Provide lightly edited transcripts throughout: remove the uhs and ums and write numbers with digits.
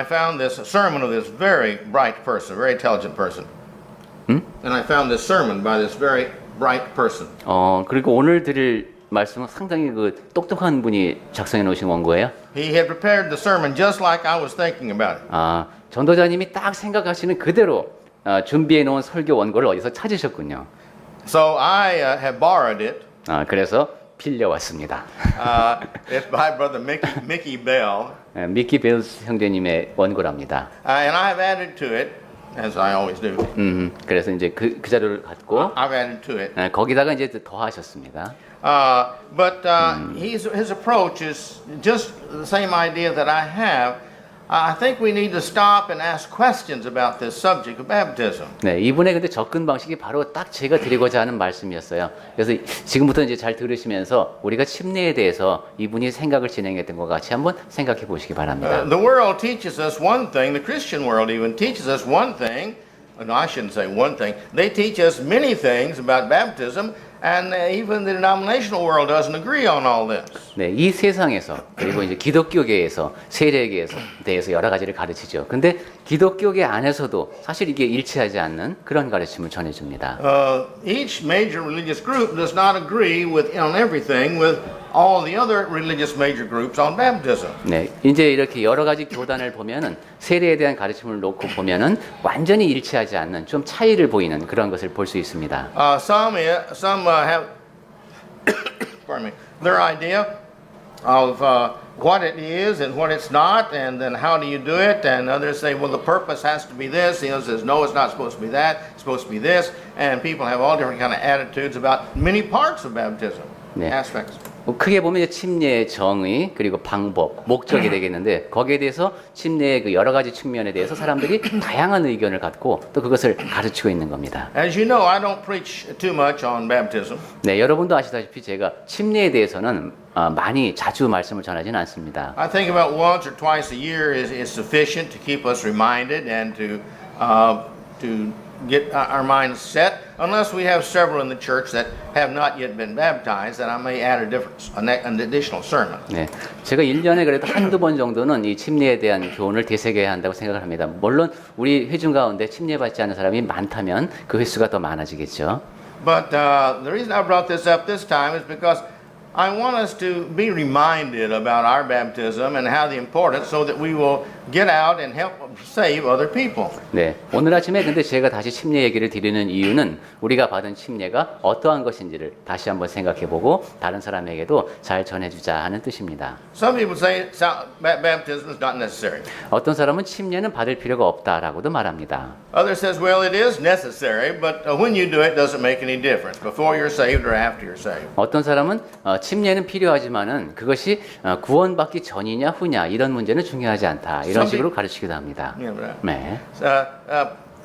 I found this sermon of this very bright person, very intelligent person. And I found this sermon by this very bright person. 그리고 오늘 드릴 말씀은 상당히 그 똑똑한 분이 작성해 놓으신 원고예요. He had prepared the sermon just like I was thinking about it. 전도자님이 딱 생각하시는 그대로 준비해 놓은 설교 원고를 어디서 찾으셨군요. So I have borrowed it. 그래서 빌려왔습니다. It's by brother Mickey Bell. 미키 벨 형제님의 원고랍니다. And I have added to it, as I always do. 그래서 이제 그 자료를 갖고 I've added to it. 거기다가 이제 더 하셨습니다. But his approach is just the same idea that I have. I think we need to stop and ask questions about this subject of baptism. 네, 이분의 근데 접근 방식이 바로 딱 제가 드리고자 하는 말씀이었어요. 그래서 지금부터 이제 잘 들으시면서 우리가 침례에 대해서 이분이 생각을 진행했던 것 같이 한번 생각해 보시기 바랍니다. The world teaches us one thing. The Christian world even teaches us one thing. No, I shouldn't say one thing. They teach us many things about baptism. And even the denominational world doesn't agree on all this. 네, 이 세상에서 그리고 이제 기독교계에서 세례계에서 대해서 여러 가지를 가르치죠. 근데 기독교계 안에서도 사실 이게 일치하지 않는 그런 가르침을 전해줍니다. Each major religious group does not agree on everything with all the other religious major groups on baptism. 네, 이제 이렇게 여러 가지 교단을 보면은 세례에 대한 가르침을 놓고 보면은 완전히 일치하지 않는 좀 차이를 보이는 그런 것을 볼 수 있습니다. Some have pardon me, their idea of what it is and what it's not, and then how do you do it, and others say, well, the purpose has to be this. The other says, no, it's not supposed to be that. It's supposed to be this. And people have all different kind of attitudes about many parts of baptism, aspects. 크게 보면 이제 침례의 정의 그리고 방법, 목적이 되겠는데 거기에 대해서 침례의 그 여러 가지 측면에 대해서 사람들이 다양한 의견을 갖고 또 그것을 가르치고 있는 겁니다. As you know, I don't preach too much on baptism. 네, 여러분도 아시다시피 제가 침례에 대해서는 많이 자주 말씀을 전하지는 않습니다. I think about once or twice a year is sufficient to keep us reminded and to get our minds set, unless we have several in the church that have not yet been baptized, then I may add an additional sermon. 네, 제가 1년에 그래도 한두 번 정도는 이 침례에 대한 교훈을 되새겨야 한다고 생각을 합니다. 물론 우리 회중 가운데 침례받지 않은 사람이 많다면 그 횟수가 더 많아지겠죠. But the reason I brought this up this time is because I want us to be reminded about our baptism and how the importance so that we will get out and help save other people. 네, 오늘 아침에 근데 제가 다시 침례 얘기를 드리는 이유는 우리가 받은 침례가 어떠한 것인지를 다시 한번 생각해보고 다른 사람에게도 잘 전해주자 하는 뜻입니다. Some people say baptism is not necessary. 어떤 사람은 침례는 받을 필요가 없다라고도 말합니다. Others says, well, it is necessary, but when you do it, doesn't make any difference before you're saved or after you're saved. 어떤 사람은 침례는 필요하지만은 그것이 구원받기 전이냐 후냐 이런 문제는 중요하지 않다 이런 식으로 가르치기도 합니다. Yeah, right. 네.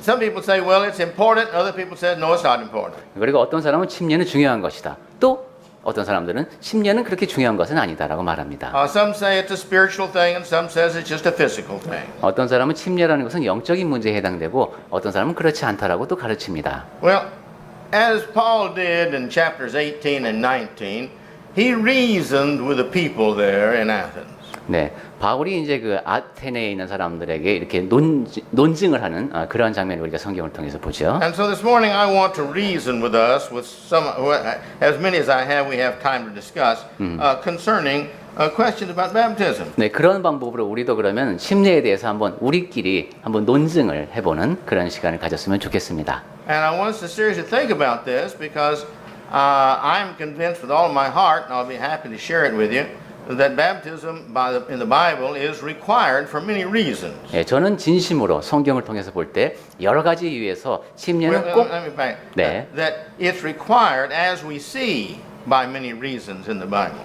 Some people say, well, it's important. Other people say, no, it's not important. 그리고 어떤 사람은 침례는 중요한 것이다. 또 어떤 사람들은 침례는 그렇게 중요한 것은 아니다라고 말합니다. Some say it's a spiritual thing, and some says it's just a physical thing. 어떤 사람은 침례라는 것은 영적인 문제에 해당되고 어떤 사람은 그렇지 않다라고 또 가르칩니다. Well, as Paul did in chapters 18 and 19, he reasoned with the people there in Athens. 네, 바울이 이제 그 아테네에 있는 사람들에게 이렇게 논증을 하는 그러한 장면을 우리가 성경을 통해서 보죠. And so this morning I want to reason with us, with some, as many as I have, we have time to discuss, concerning questions about baptism. 네, 그런 방법으로 우리도 그러면 침례에 대해서 한번 우리끼리 한번 논증을 해보는 그런 시간을 가졌으면 좋겠습니다. And I want us to seriously think about this because I'm convinced with all of my heart, and I'll be happy to share it with you, that baptism in the Bible is required for many reasons. 예, 저는 진심으로 성경을 통해서 볼 때 여러 가지 이유에서 침례는 꼭 네. That it's required as we see by many reasons in the Bible.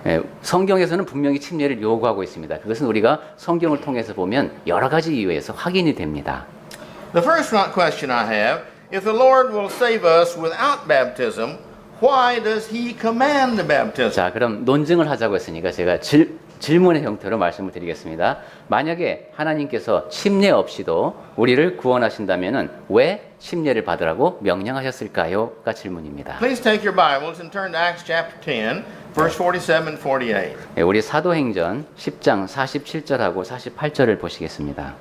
예, 성경에서는 분명히 침례를 요구하고 있습니다. 그것은 우리가 성경을 통해서 보면 여러 가지 이유에서 확인이 됩니다. The first question I have, if the Lord will save us without baptism, why does He command the baptism? 자, 그럼 논증을 하자고 했으니까 제가 질문의 형태로 말씀을 드리겠습니다. 만약에 하나님께서 침례 없이도 우리를 구원하신다면은 왜 침례를 받으라고 명령하셨을까요?가 질문입니다. Please take your Bibles and turn to Acts chapter 10, verse 47 and 48. 네, 우리 사도행전 10장 47절하고 48절을 보시겠습니다.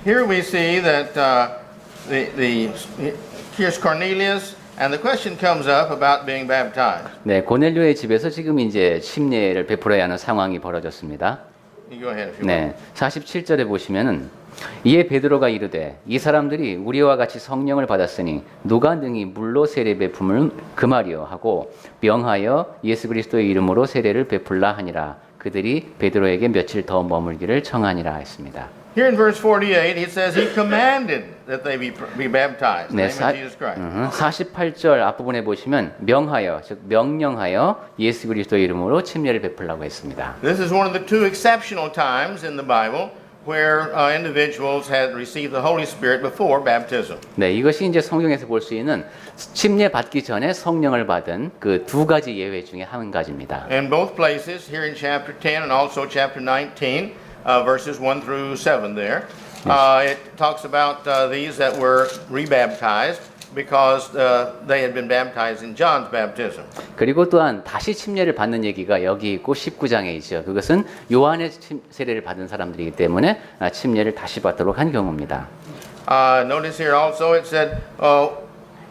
Here we see that here's Cornelius, and the question comes up about being baptized. 네, 고넬료의 집에서 지금 이제 침례를 베풀어야 하는 상황이 벌어졌습니다. You go ahead if you want. 네, 47절에 보시면은 이에 베드로가 이르되 이 사람들이 우리와 같이 성령을 받았으니 누가 능히 물로 세례 베품을 금하리요 하고 명하여 예수 그리스도의 이름으로 세례를 베풀라 하니라. 그들이 베드로에게 며칠 더 머물기를 청하니라 했습니다. Here in verse 48, he says he commanded that they be baptized in the 네, name of Jesus Christ. 48절 앞부분에 보시면 명하여, 즉 명령하여 예수 그리스도의 이름으로 침례를 베풀라고 했습니다. This is one of the two exceptional times in the Bible where individuals had received the Holy Spirit before baptism. 네, 이것이 이제 성경에서 볼 수 있는 침례 받기 전에 성령을 받은 그 두 가지 예외 중에 한 가지입니다. In both places, here in chapter 10 and also chapter 19, verses 1 through 7 there, it talks about these that were rebaptized because they had been baptized in John's baptism. 그리고 또한 다시 침례를 받는 얘기가 여기 있고 19장에 있죠. 그것은 요한의 세례를 받은 사람들이기 때문에 침례를 다시 받도록 한 경우입니다. Notice here also it said,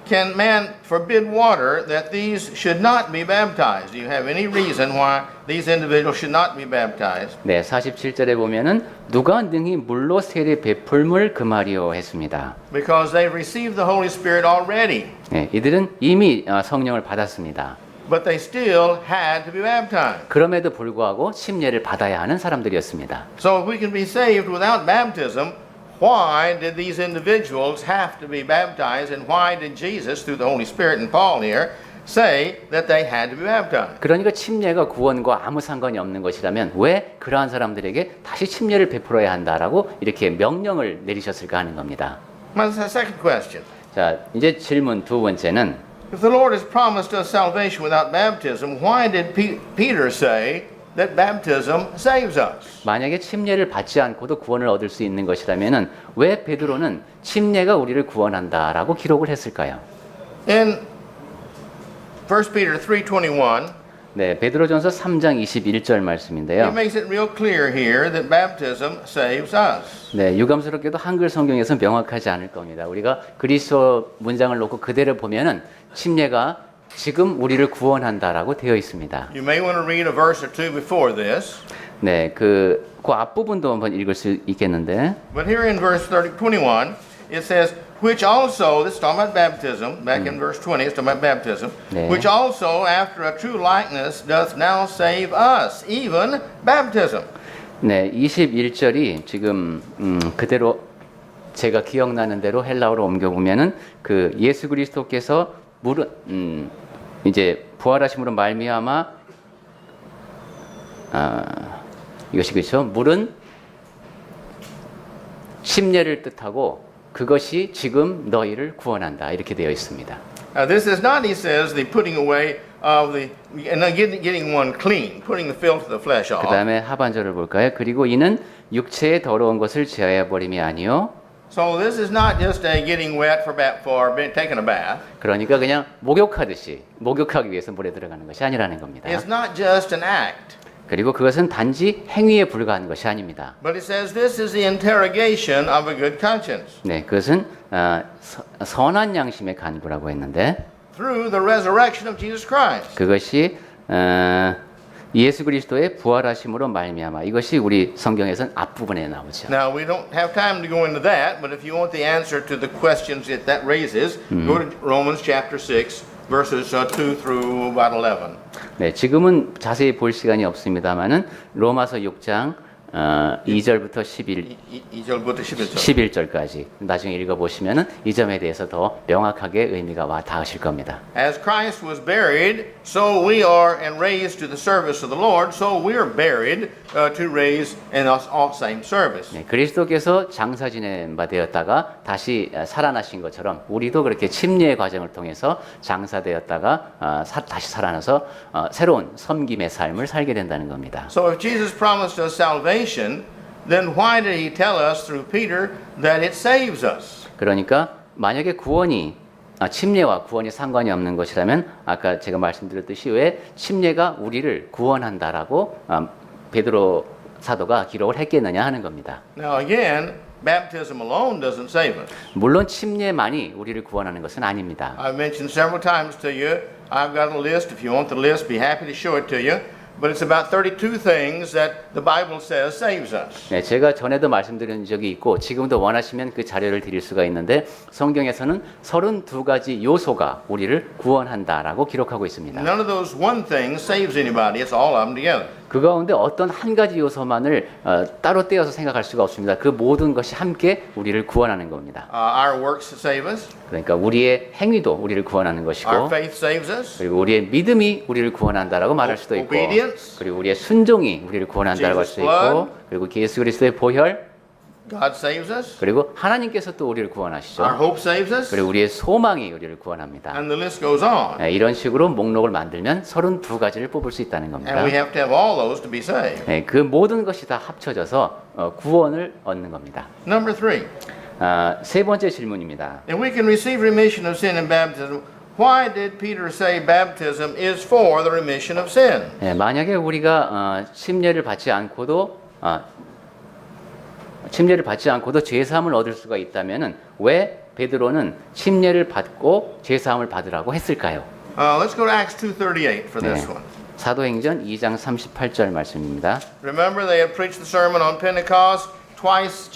can man forbid water that these should not be baptized? Do you have any reason why these individuals should not be baptized? 네, 47절에 보면은 누가 능히 물로 세례 베풀물 금하리요 했습니다. Because they received the Holy Spirit already, 네, 이들은 이미 성령을 받았습니다. but they still had to be baptized. 그럼에도 불구하고 침례를 받아야 하는 사람들이었습니다. So if we can be saved without baptism, why did these individuals have to be baptized, and why did Jesus, through the Holy Spirit and Paul here, say that they had to be baptized? 그러니까 침례가 구원과 아무 상관이 없는 것이라면 왜 그러한 사람들에게 다시 침례를 베풀어야 한다라고 이렇게 명령을 내리셨을까 하는 겁니다. Well, that's the second question. 자, 이제 질문 두 번째는 If the Lord has promised us salvation without baptism, why did Peter say that baptism saves us? 만약에 침례를 받지 않고도 구원을 얻을 수 있는 것이라면은 왜 베드로는 침례가 우리를 구원한다라고 기록을 했을까요? In 1 Peter 3:21, 네, 베드로전서 3장 21절 it 말씀인데요. makes it real clear here that baptism saves us. 네, 유감스럽게도 한글 성경에서 명확하지 않을 겁니다. 우리가 그리스어 문장을 놓고 그대로 보면은 침례가 지금 우리를 구원한다라고 되어 있습니다. You may want to read a verse or two before this. 네, 그 앞부분도 한번 읽을 수 있겠는데, But here in verse 21, it says, which also, this is talking about baptism, back in verse 20, it's talking about baptism, 네. which also, after a true likeness, doth now save us, even baptism. 네, 21절이 지금 그대로 제가 기억나는 대로 헬라어로 옮겨보면은 그 예수 그리스도께서 물은 이제 부활하심으로 말미암아 이것이 그렇죠. 물은 침례를 뜻하고 그것이 지금 너희를 구원한다 이렇게 되어 있습니다. This is not, he says, the putting away of the, and getting one clean, putting the filth of the flesh 그 off. 다음에 하반절을 볼까요? 그리고 이는 육체의 더러운 것을 제하여 버림이 아니요. So this is not just a getting wet for taking a bath. 그러니까 그냥 목욕하기 위해서 물에 들어가는 것이 아니라는 겁니다. It's not just an act. 그리고 그것은 단지 행위에 불과한 것이 아닙니다. But it says this is the interrogation of a good conscience. 네, 그것은 선한 양심의 간구라고 했는데 Through the resurrection of Jesus Christ. 그것이 예수 그리스도의 부활하심으로 말미암아 이것이 우리 성경에서는 앞부분에 나오죠. Now we don't have time to go into that, but if you want the answer to the questions that raises, go to Romans chapter 6, verses 2 through about 11. 네, 지금은 자세히 볼 시간이 없습니다만은 로마서 6장 2절부터 11, 2절부터 11절. 11절까지 나중에 읽어보시면은 이 점에 대해서 더 명확하게 의미가 와 닿으실 겁니다. As Christ was buried, so we are and raised to the service of the Lord, so we are buried to raise in us all same service. 네, 그리스도께서 장사 지낸 바 되었다가 다시 살아나신 것처럼 우리도 그렇게 침례의 과정을 통해서 장사되었다가 다시 살아나서 새로운 섬김의 삶을 살게 된다는 겁니다. So if Jesus promised us salvation, then why did he tell us through Peter that it saves us? 그러니까 만약에 구원이 침례와 구원이 상관이 없는 것이라면 아까 제가 말씀드렸듯이 왜 침례가 우리를 구원한다라고 베드로 사도가 기록을 했겠느냐 하는 겁니다. Now again, baptism alone doesn't save us. 물론 침례만이 우리를 구원하는 것은 아닙니다. I've mentioned several times to you, I've got a list. If you want the list, be happy to show it to you. But it's about 32 things that the Bible says saves us. 네, 제가 전에도 말씀드린 적이 있고 지금도 원하시면 그 자료를 드릴 수가 있는데 성경에서는 32가지 요소가 우리를 구원한다라고 기록하고 있습니다. None of those one things saves anybody. It's all of them together. 그 가운데 어떤 한 가지 요소만을 따로 떼어서 생각할 수가 없습니다. 그 모든 것이 함께 우리를 구원하는 겁니다. Our works save us. 그러니까 우리의 행위도 우리를 구원하는 Our 것이고 faith saves us. 그리고 우리의 믿음이 우리를 구원한다라고 말할 수도 있고 Obedience. 그리고 우리의 순종이 우리를 구원한다고 할 수 Jesus' 있고 blood. 그리고 예수 그리스도의 보혈 God saves us. 그리고 하나님께서 또 우리를 Our 구원하시죠. hope saves us. 그리고 우리의 소망이 우리를 구원합니다. And the list goes on. 네, 이런 식으로 목록을 만들면 32가지를 뽑을 수 있다는 And 겁니다. we have to have all those to be saved. 네, 그 모든 것이 다 합쳐져서 구원을 얻는 겁니다. Number 3. 세 번째 질문입니다. If we can receive remission of sin in baptism, why did Peter say baptism is for the remission of sin? 네, 만약에 우리가 침례를 받지 않고도 죄 사함을 얻을 수가 있다면은 왜 베드로는 침례를 받고 죄 사함을 받으라고 했을까요? Let's go to Acts 2:38 for this 네. one. 사도행전 2장 38절 말씀입니다. Remember, they had preached the sermon on Pentecost. Twice,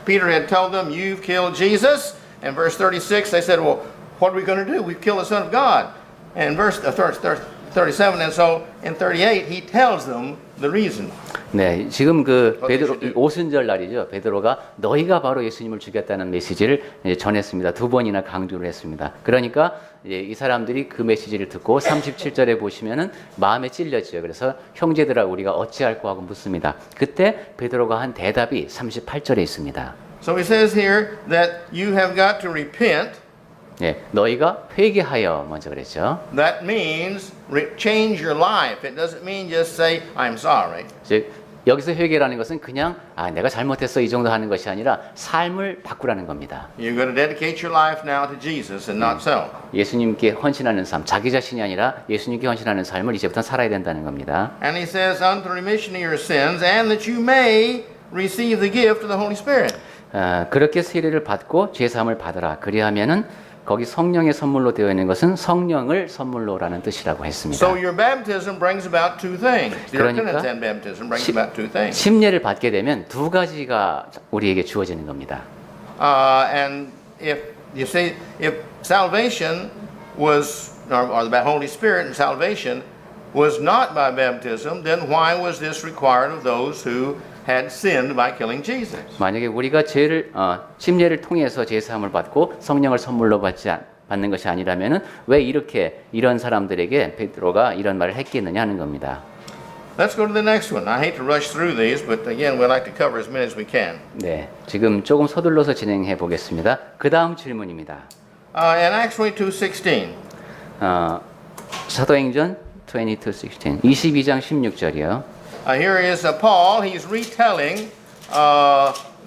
Peter had told them, "You've killed Jesus." And verse 36, they said, "Well, what are we going to do? We've killed the Son of God." And verse 37, and so in 38, he tells them the reason. 네, 지금 그 베드로 어떻게 오순절 날이죠. 베드로가 너희가 바로 예수님을 죽였다는 메시지를 이제 전했습니다. 2번이나 강조를 했습니다. 그러니까 이제 이 사람들이 그 메시지를 듣고 37절에 보시면은 마음에 찔렸죠. 그래서 형제들아 우리가 어찌할꼬 하고 묻습니다. 그때 베드로가 한 대답이 38절에 있습니다. So he says here that you have got to repent. 네, 너희가 회개하여 먼저 그랬죠. That means change your life. It doesn't mean just say, "I'm sorry." 즉 여기서 회개라는 것은 그냥 내가 잘못했어 이 정도 하는 것이 아니라 삶을 바꾸라는 겁니다. You're going to dedicate your life now to Jesus and not self. 예수님께 헌신하는 삶, 자기 자신이 아니라 예수님께 헌신하는 삶을 이제부터 살아야 된다는 겁니다. And he says, "Unto remission of your sins, and that you may receive the gift of the Holy Spirit." 그렇게 세례를 받고 죄 사함을 받으라. 그리하면은 거기 성령의 선물로 되어 있는 것은 성령을 선물로라는 뜻이라고 했습니다. So your baptism brings about two things. Your 그러니까 penance and baptism brings about two things. 침례를 받게 되면 두 가지가 우리에게 주어지는 겁니다. And if you see, if salvation was, or the Holy Spirit and salvation was not by baptism, then why was this required of those who had sinned by killing Jesus? 만약에 우리가 침례를 통해서 죄 사함을 받고 성령을 선물로 받는 것이 아니라면은 왜 이런 사람들에게 베드로가 이런 말을 했겠느냐 하는 겁니다. Let's go to the next one. I hate to rush through these, but again, we'd like to cover as many as we can. 네, 지금 조금 서둘러서 진행해 보겠습니다. 그 다음 질문입니다. In Acts 22:16, 사도행전 22:16, 22장 16절이요. here is Paul. He's retelling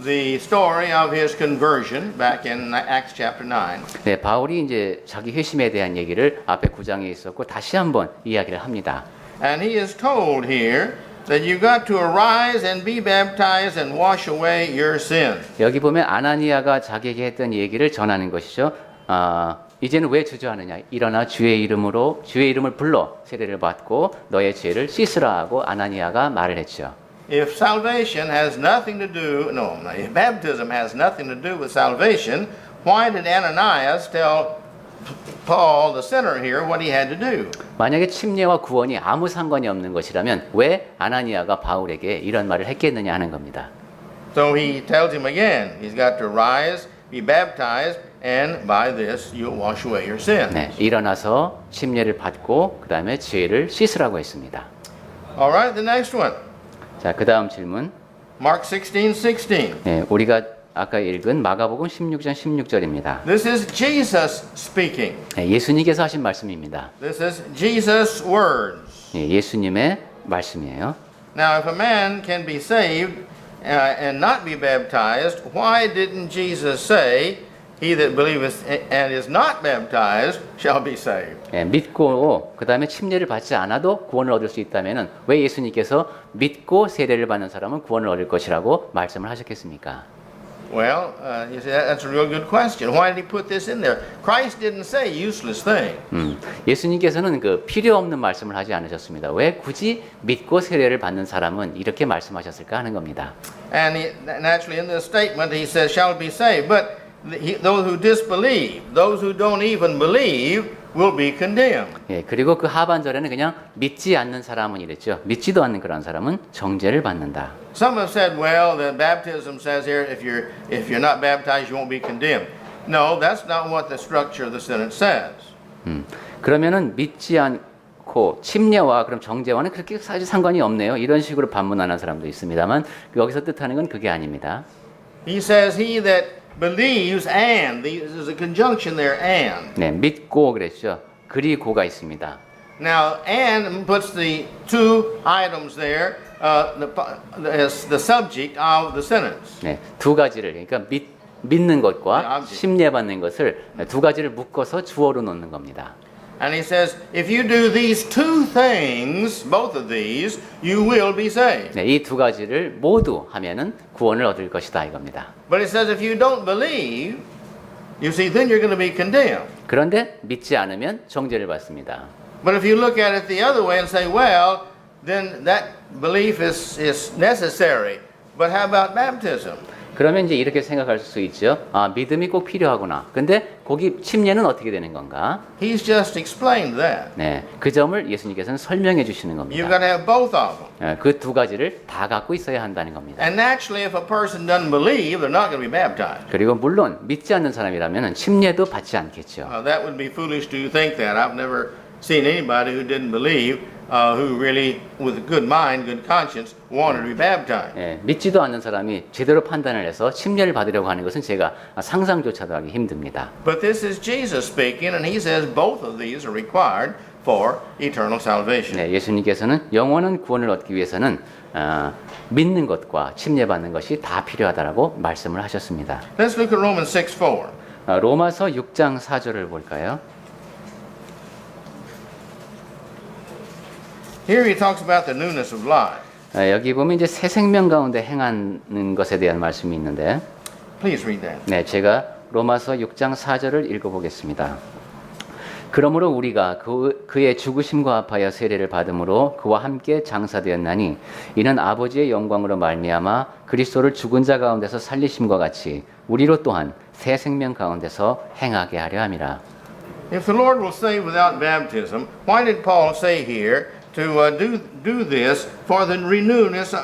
the story of his conversion back in Acts chapter 9. 네, 바울이 이제 자기 회심에 대한 얘기를 앞에 9장에 있었고 다시 한번 이야기를 합니다. And he is told here that you got to arise and be baptized and wash away your sin. 여기 보면 아나니아가 자기에게 했던 얘기를 전하는 것이죠. 이제는 왜 주저하느냐? 일어나 주의 이름을 불러 세례를 받고 너의 죄를 씻으라 하고 아나니아가 말을 했죠. If salvation has nothing to do, if baptism has nothing to do with salvation, why did Ananias tell Paul, the sinner here, what he had to do. 만약에 침례와 구원이 아무 상관이 없는 것이라면 왜 아나니아가 바울에게 이런 말을 했겠느냐 하는 겁니다. So he tells him again, he's got to rise, be baptized, and by this you'll wash away your sins. 네, 일어나서 침례를 받고 그 다음에 죄를 씻으라고 했습니다. All right, the next one. 자, 그 다음 질문. Mark 16:16. 네, 우리가 아까 읽은 마가복음 16장 16절입니다. This is Jesus speaking. 네, 예수님께서 하신 말씀입니다. This is Jesus' words. 네, 예수님의 말씀이에요. Now, if a man can be saved and not be baptized, why didn't Jesus say, "He that believeth and is not baptized shall be saved"? 네, 믿고 그 다음에 침례를 받지 않아도 구원을 얻을 수 있다면은 왜 예수님께서 믿고 세례를 받는 사람은 구원을 얻을 것이라고 말씀을 하셨겠습니까? Well, you see, that's a real good question. Why did he put this in there? Christ didn't say useless thing. 예수님께서는 그 필요 없는 말씀을 하지 않으셨습니다. 왜 굳이 믿고 세례를 받는 사람은 이렇게 말씀하셨을까 하는 겁니다. And naturally, in this statement, he says, "Shall be saved." But those who disbelieve, those who don't even believe, will be condemned. 예, 그리고 그 하반절에는 그냥 믿지 않는 사람은 이랬죠. 믿지도 않는 그런 사람은 정죄를 받는다. Some have said, well, the baptism says here, if you're not baptized, you won't be condemned. No, that's not what the structure of the sentence says. 그러면은 믿지 않고 침례와 그럼 정죄와는 그렇게 사실 상관이 없네요. 이런 식으로 반문하는 사람도 있습니다만 여기서 뜻하는 건 그게 아닙니다. He says, he that believes and, this is a conjunction there, and. 네, 믿고 그랬죠. 그리고가 있습니다. Now, and puts the two items there, as the subject of the sentence. 네, 두 가지를 그러니까 믿는 것과 네, 침례 받는 것을 두 가지를 묶어서 주어로 놓는 겁니다. And he says, if you do these two things, both of these, you will be saved. 네, 이 두 가지를 모두 하면은 구원을 얻을 것이다 이겁니다. But it says, if you don't believe, you see, then you're going to be condemned. 그런데 믿지 않으면 정죄를 받습니다. But if you look at it the other way and say, well, then that belief is necessary. But how about baptism? 그러면 이제 이렇게 생각할 수 있죠. 아, 믿음이 꼭 필요하구나. 근데 거기 침례는 어떻게 되는 건가? He's just explained that. 네, 그 점을 예수님께서는 설명해 주시는 You've 겁니다. got to have both of them. 그 두 가지를 다 갖고 있어야 한다는 겁니다. And naturally, if a person doesn't believe, they're not going to be baptized. 그리고 물론 믿지 않는 사람이라면 침례도 받지 않겠죠. That would be foolish to think that. I've never seen anybody who didn't believe, who really, with a good mind, good conscience, wanted to be baptized. 예, 믿지도 않는 사람이 제대로 판단을 해서 침례를 받으려고 하는 것은 제가 상상조차도 하기 힘듭니다. But this is Jesus speaking, and he says both of these are required for eternal salvation. 네, 예수님께서는 영원한 구원을 얻기 위해서는 믿는 것과 침례 받는 것이 다 필요하다라고 말씀을 하셨습니다. Let's look at Romans 6:4. 로마서 6장 4절을 볼까요? Here he talks about the newness of life. 여기 보면 이제 새 생명 가운데 행하는 것에 대한 말씀이 있는데, Please read that. 네, 제가 로마서 6장 4절을 읽어보겠습니다. 그러므로 우리가 그의 죽으심과 합하여 세례를 받음으로 그와 함께 장사되었나니 이는 아버지의 영광으로 말미암아 그리스도를 죽은 자 가운데서 살리심과 같이 우리로 또한 새 생명 가운데서 행하게 하려 함이라. If the Lord will save without baptism, why did Paul say here to do this for the newness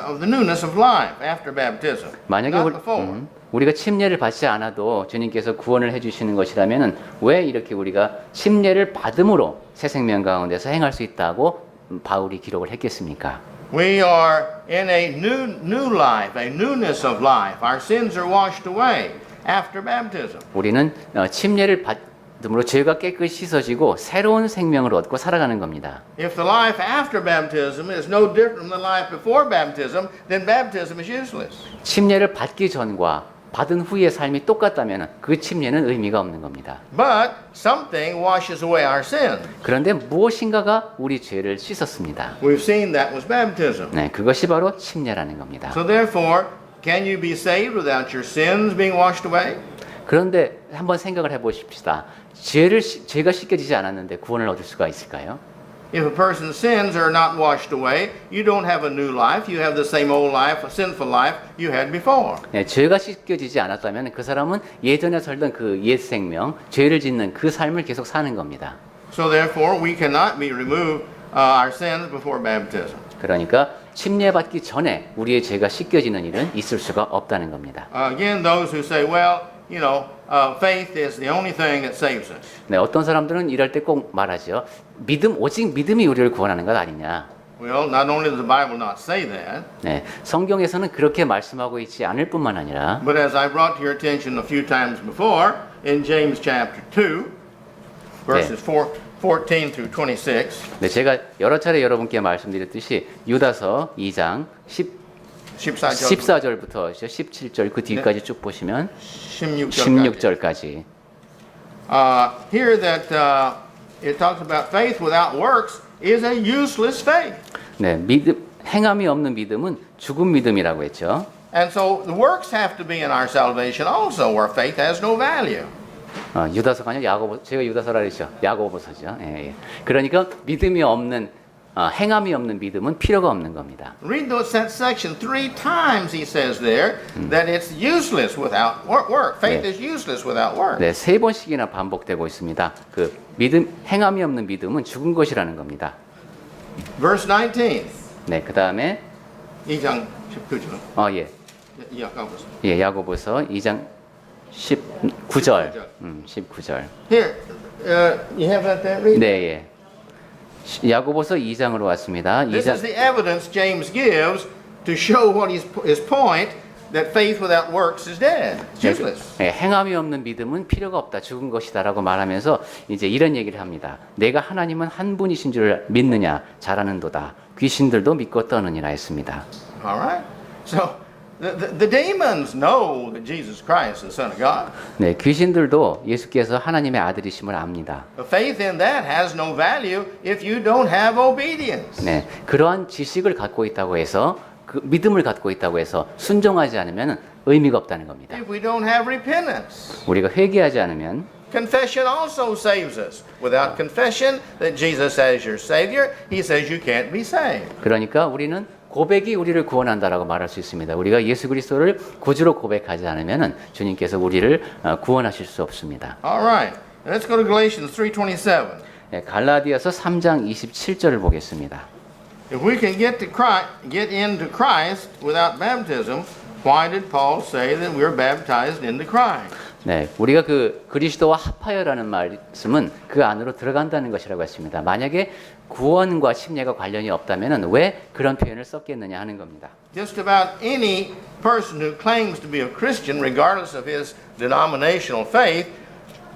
of life after baptism? 만약에 Not before. 우리가 침례를 받지 않아도 주님께서 구원을 해주시는 것이라면 왜 이렇게 우리가 침례를 받음으로 새 생명 가운데서 행할 수 있다고 바울이 기록을 했겠습니까? We are in a new life, a newness of life. Our sins are washed away after baptism. 우리는 침례를 받음으로 죄가 깨끗이 씻어지고 새로운 생명을 얻고 살아가는 겁니다. If the life after baptism is no different from the life before baptism, then baptism is useless. 침례를 받기 전과 받은 후의 삶이 똑같다면 그 침례는 의미가 없는 겁니다. But something washes away our sin. 그런데 무엇인가가 우리 죄를 씻었습니다. We've seen that was baptism. 네, 그것이 바로 침례라는 겁니다. So therefore, can you be saved without your sins being washed away? 그런데 한번 생각을 해보십시다. 죄가 씻겨지지 않았는데 구원을 얻을 수가 있을까요? if a person's sins are not washed away, you don't have a new life. You have the same old life, a sinful life you had before. 네, 죄가 씻겨지지 않았다면 그 사람은 예전에 살던 그 옛 생명, 죄를 짓는 그 삶을 계속 사는 겁니다. So therefore, we cannot be removed our sins before baptism. 그러니까 침례받기 전에 우리의 죄가 씻겨지는 일은 있을 수가 없다는 겁니다. Again, those who say, well, faith is the only thing that saves us. 네, 어떤 사람들은 이럴 때 꼭 말하죠. 오직 믿음이 우리를 구원하는 것 아니냐. Well, not only does the Bible not say that, 네, 성경에서는 그렇게 말씀하고 있지 않을 뿐만 아니라 but as I brought to your attention a few times before, in James chapter 2, verses 14 through 26, 네, 제가 여러 차례 여러분께 말씀드렸듯이 유다서 2장 14절부터 17절 그 뒤까지 쭉 보시면 16절까지 here that it talks about faith without works is a useless faith. 네, 행함이 없는 믿음은 죽은 믿음이라고 했죠. And so the works have to be in our salvation also, where faith has no value. 유다서가 아니라 제가 유다서라 그랬죠. 야고보서죠. 예. 그러니까 믿음이 없는 행함이 없는 믿음은 필요가 없는 겁니다. Read that section 3 times. He says there that it's useless without work. Faith is useless without work. 네, 3번씩이나 반복되고 있습니다. 그 행함이 없는 믿음은 죽은 것이라는 겁니다. Verse 19. 네, 그 다음에 2장 19절. 예, 야고보서 2장 19절. 19절. Here, you have that there? Read. 네, 예. 야고보서 2장으로 왔습니다. This is the evidence James gives to show what his point that faith without works is dead. It's useless. 네, 행함이 없는 믿음은 필요가 없다, 죽은 것이다라고 말하면서 이제 이런 얘기를 합니다. 내가 하나님은 한 분이신 줄 믿느냐 잘하는도다. 귀신들도 믿고 떠느니라 했습니다. All right. So the demons know that Jesus Christ is the Son of God. 네, 귀신들도 예수께서 하나님의 아들이심을 압니다. The faith in that has no value if you don't have obedience. 네, 그러한 지식을 갖고 있다고 해서 그 믿음을 갖고 있다고 해서 순종하지 않으면 의미가 없다는 겁니다. If we don't have repentance. 우리가 회개하지 않으면 Confession also saves us. Without confession that Jesus as your Savior, He says you can't be saved. 그러니까 우리는 고백이 우리를 구원한다라고 말할 수 있습니다. 우리가 예수 그리스도를 구주로 고백하지 않으면 주님께서 우리를 구원하실 수 없습니다. All right. Let's go to Galatians 3:27. 네, 갈라디아서 3장 27절을 보겠습니다. If we can get into Christ without baptism, why did Paul say that we're baptized into Christ? 네, 우리가 그 그리스도와 합하여라는 말씀은 그 안으로 들어간다는 것이라고 했습니다. 만약에 구원과 침례가 관련이 없다면 왜 그런 표현을 썼겠느냐 하는 겁니다. Just about any person who claims to be a Christian, regardless of his denominational faith,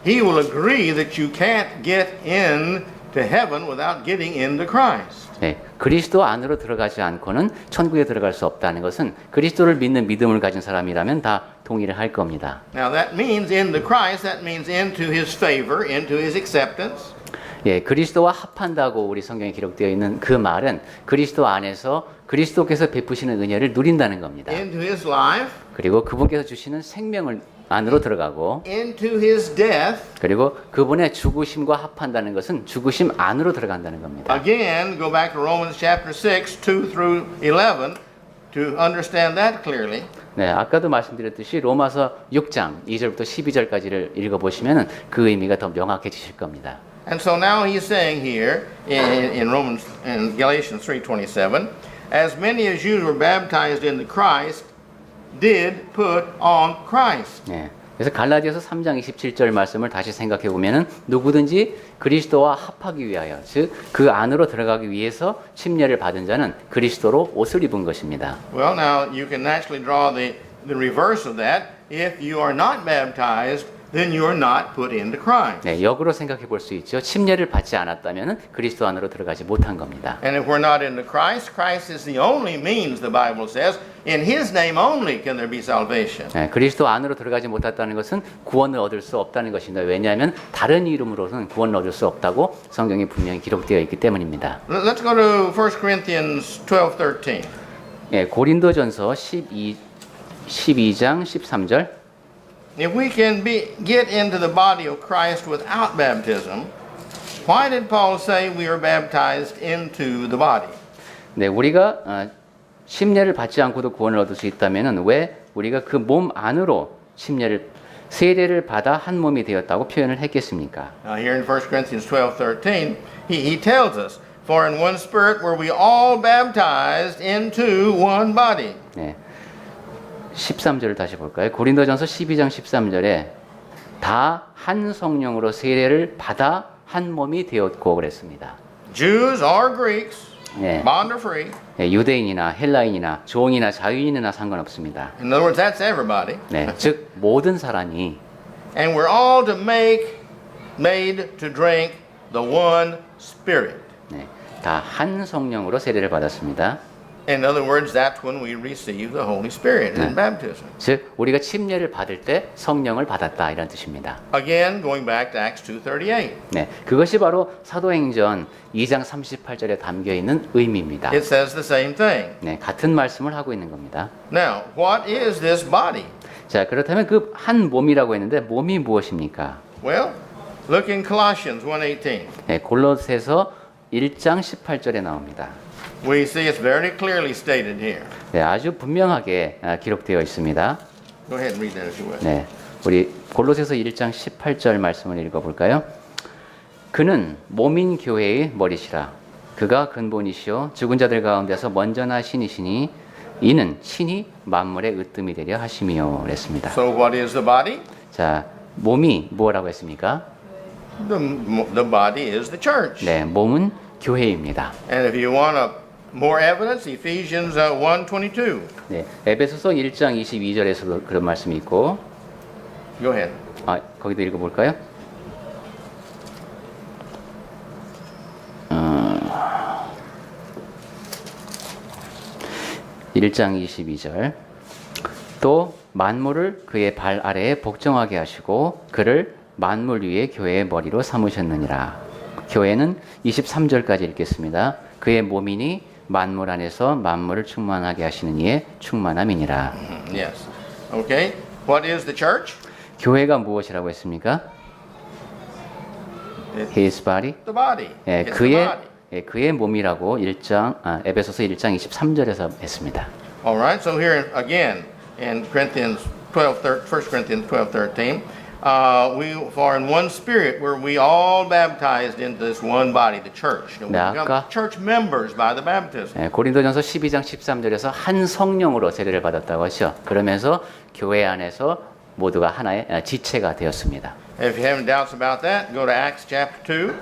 he will agree that you can't get into heaven without getting into Christ. 네, 그리스도 안으로 들어가지 않고는 천국에 들어갈 수 없다는 것은 그리스도를 믿는 믿음을 가진 사람이라면 다 동의를 할 겁니다. Now that means into Christ, that means into his favor, into his acceptance. 예, 그리스도와 합한다고 우리 성경에 기록되어 있는 그 말은 그리스도 안에서 그리스도께서 베푸시는 은혜를 누린다는 겁니다. Into his life, 그리고 그분께서 주시는 생명을 안으로 들어가고 into his death. 그리고 그분의 죽으심과 합한다는 것은 죽으심 안으로 들어간다는 겁니다. Again, go back to Romans chapter 6, 2 through 11 to understand that clearly. 네, 아까도 말씀드렸듯이 로마서 6장 2절부터 12절까지를 읽어보시면 그 의미가 더 명확해지실 겁니다. And so now he's saying here in Galatians 3:27, as many as you were baptized into Christ did put on Christ. 네, 그래서 갈라디아서 3장 27절 말씀을 다시 생각해 보면은 누구든지 그리스도와 합하기 위하여, 즉 그 안으로 들어가기 위해서 침례를 받은 자는 그리스도로 옷을 입은 것입니다. Well, now you can naturally draw the reverse of that. If you are not baptized, then you are not put into Christ. 네, 역으로 생각해 볼 수 있죠. 침례를 받지 않았다면 그리스도 안으로 들어가지 못한 겁니다. And if we're not into Christ, Christ is the only means, the Bible says. In His name only can there be salvation. 네, 그리스도 안으로 들어가지 못했다는 것은 구원을 얻을 수 없다는 것입니다. 왜냐하면 다른 이름으로는 구원을 얻을 수 없다고 성경에 분명히 기록되어 있기 때문입니다. Let's go to 1 Corinthians 12:13. 네, 고린도전서 12장 13절. If we can get into the body of Christ without baptism, Why did Paul say we are baptized into the body? 네, 우리가 침례를 받지 않고도 구원을 얻을 수 있다면은 왜 우리가 그 몸 안으로 세례를 받아 한 몸이 되었다고 표현을 했겠습니까? Now here in 1 Corinthians 12:13, he tells us, for in one spirit were we all baptized into one body. 네. 13절을 다시 볼까요? 고린도전서 12장 13절에 다 한 성령으로 세례를 받아 한 몸이 되었고 그랬습니다. Jews or Greeks, 네. bond or free. 네, 유대인이나 헬라인이나 종이나 자유인이나 상관없습니다. In other words, that's everybody. 네, 즉 모든 사람이 And we're all to made to drink the one spirit. 네, 다 한 성령으로 세례를 받았습니다. In other words, that's when we receive the Holy Spirit in baptism. 즉 우리가 침례를 받을 때 성령을 받았다 이런 뜻입니다. Again, going back to Acts 2:38. 네, 그것이 바로 사도행전 2장 38절에 담겨 있는 의미입니다. It says the same thing. 네, 같은 말씀을 하고 있는 겁니다. Now, what is this body? 자, 그렇다면 그 한 몸이라고 했는데 몸이 무엇입니까? Well, look in Colossians 1:18. 네, 골로새서 1장 18절에 나옵니다. We see it's very clearly stated here. 네, 아주 분명하게 기록되어 있습니다. Go ahead and read that as you will. 네, 우리 골로새서 1장 18절 말씀을 읽어볼까요? 그는 몸인 교회의 머리시라. 그가 근본이시요 죽은 자들 가운데서 먼저 나 신이시니 이는 신이 만물의 으뜸이 되려 하심이요 그랬습니다. So what is the body? 자, 몸이 뭐라고 했습니까? The body is the church. 네, 몸은 교회입니다. And if you want more evidence, Ephesians 1:22. 네, 에베소서 1장 22절에서도 그런 말씀이 있고, Go ahead. 거기도 읽어볼까요? 1장 22절. 또 만물을 그의 발 아래에 복종하게 하시고 그를 만물 위에 교회의 머리로 삼으셨느니라. 교회는 23절까지 읽겠습니다. 그의 몸이니 만물 안에서 만물을 충만하게 하시는 이의 충만함이니라. Yes. Okay. What is the church? 교회가 무엇이라고 했습니까? His body. The body. 예, It's the body. 그의 몸이라고 에베소서 1장 23절에서 했습니다. All right. So here again in Corinthians 1 Corinthians 12:13, for in one spirit were we all baptized into this one body, the church. And we 네, become 아까- church members by the baptism. 예, 고린도전서 12장 13절에서 한 성령으로 세례를 받았다고 하죠. 그러면서 교회 안에서 모두가 하나의 지체가 되었습니다. If you have any doubts about that, go to Acts chapter 2.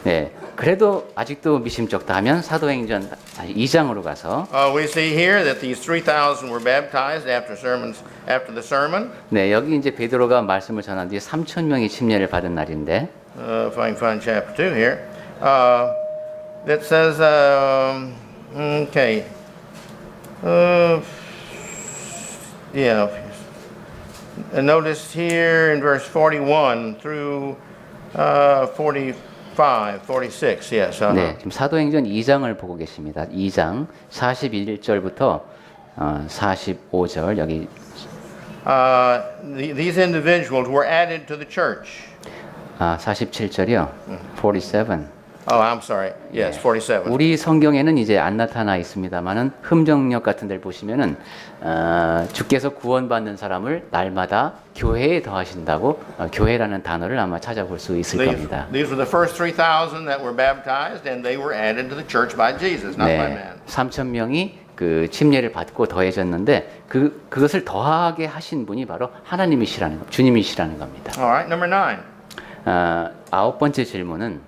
네, 그래도 아직도 미심쩍다 하면 사도행전 2장으로 가서 We see here that these 3,000 were baptized after the sermon. 네, 여기 이제 베드로가 말씀을 전한 뒤에 3천 명이 침례를 받은 날인데 If I can find chapter 2 here, that says, okay, yeah. And notice here in verse 41 through 45, 46, yes. 네, 지금 사도행전 2장을 보고 계십니다. 2장 41절부터 45절 여기 These individuals were added to the church. 47절이요. 47. Oh, I'm sorry. Yes, 47. 우리 성경에는 이제 안 나타나 있습니다만은 흠정력 같은 데를 보시면은 주께서 구원받는 사람을 날마다 교회에 더하신다고 교회라는 단어를 아마 찾아볼 수 있을 겁니다. These were the first 3,000 that were baptized, and they were added to the church by Jesus, not by 네, man. 3천 명이 그 침례를 받고 더해졌는데 그것을 더하게 하신 분이 바로 하나님이시라는 것, 주님이시라는 겁니다. All right, number 9. 아홉 번째 질문은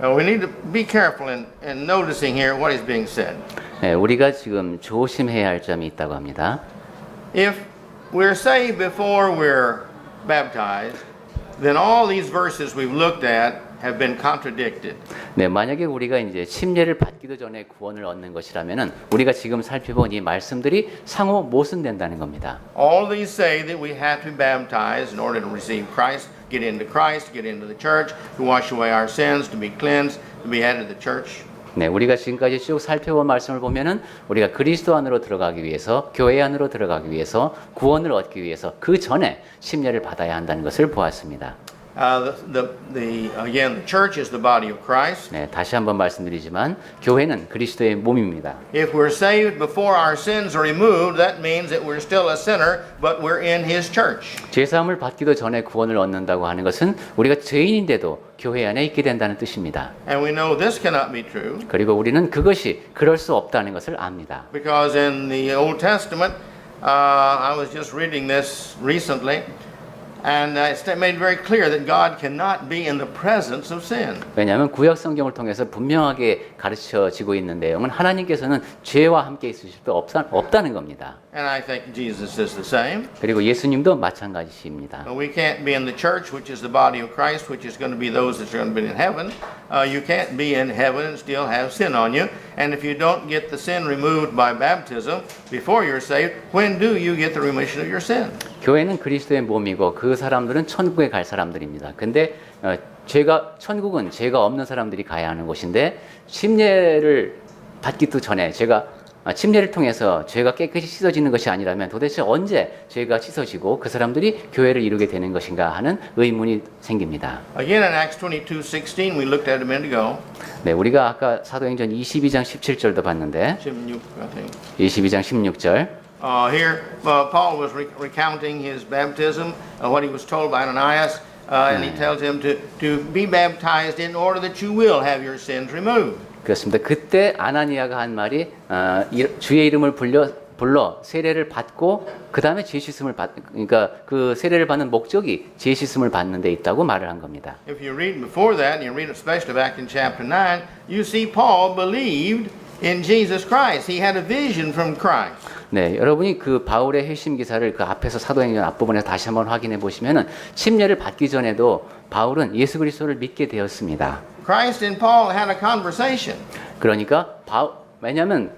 We need to be careful in noticing here what is being said. 네, 우리가 지금 조심해야 할 점이 있다고 합니다. If we're saved before we're baptized, then all these verses we've looked at have been contradicted. 네, 만약에 우리가 이제 침례를 받기도 전에 구원을 얻는 것이라면은 우리가 지금 살펴본 이 말씀들이 상호 모순된다는 겁니다. All these say that we have to be baptized in order to receive Christ, get into Christ, get into the church, to wash away our sins, to be cleansed, to be added to the church. 네, 우리가 지금까지 쭉 살펴본 말씀을 보면은 우리가 그리스도 안으로 들어가기 위해서, 교회 안으로 들어가기 위해서, 구원을 얻기 위해서 그 전에 침례를 받아야 한다는 것을 보았습니다. Again, the church is the body of Christ. 네, 다시 한번 말씀드리지만 교회는 그리스도의 몸입니다. If we're saved before our sins are removed, that means that we're still a sinner, but we're in His church. 죄 사함을 받기도 전에 구원을 얻는다고 하는 것은 우리가 죄인인데도 교회 안에 있게 된다는 뜻입니다. And we know this cannot be true 그리고 우리는 그것이 그럴 수 없다는 것을 압니다. because in the Old Testament, I was just reading this recently, and it's made very clear that God cannot be in the presence of sin. 왜냐하면 구약 성경을 통해서 분명하게 가르쳐지고 있는 내용은 하나님께서는 죄와 함께 있으실 수 없다는 겁니다. And I think Jesus is the same. 그리고 예수님도 마찬가지입니다. We can't be in the church, which is the body of Christ, which is going to be those that are going to be in heaven. You can't be in heaven and still have sin on you. And if you don't get the sin removed by baptism before you're saved, when do you get the remission of your sin? 교회는 그리스도의 몸이고 그 사람들은 천국에 갈 사람들입니다. 근데 천국은 죄가 없는 사람들이 가야 하는 곳인데 침례를 받기도 전에 침례를 통해서 죄가 깨끗이 씻어지는 것이 아니라면 도대체 언제 죄가 씻어지고 그 사람들이 교회를 이루게 되는 것인가 하는 의문이 생깁니다. Again in Acts 22:16, we looked at it a minute ago. 네, 우리가 아까 사도행전 22장 17절도 봤는데 16, I think. 22장 16절 Here, Paul was recounting his baptism, what he was told by Ananias, and he tells him to be baptized in order that you will have your sins removed. 그렇습니다. 그때 아나니아가 한 말이 주의 이름을 불러 세례를 받고 그 다음에 죄 씻음을 그러니까 그 세례를 받는 목적이 죄 씻음을 받는 데 있다고 말을 한 겁니다. If you read before that, and you read especially back in chapter 9, you see Paul believed in Jesus Christ. He had a vision from Christ. 네, 여러분이 그 바울의 회심 기사를 그 앞에서 사도행전 앞부분에서 다시 한번 확인해 보시면은 침례를 받기 전에도 바울은 예수 그리스도를 믿게 되었습니다. Christ and Paul had a conversation. 그러니까 왜냐하면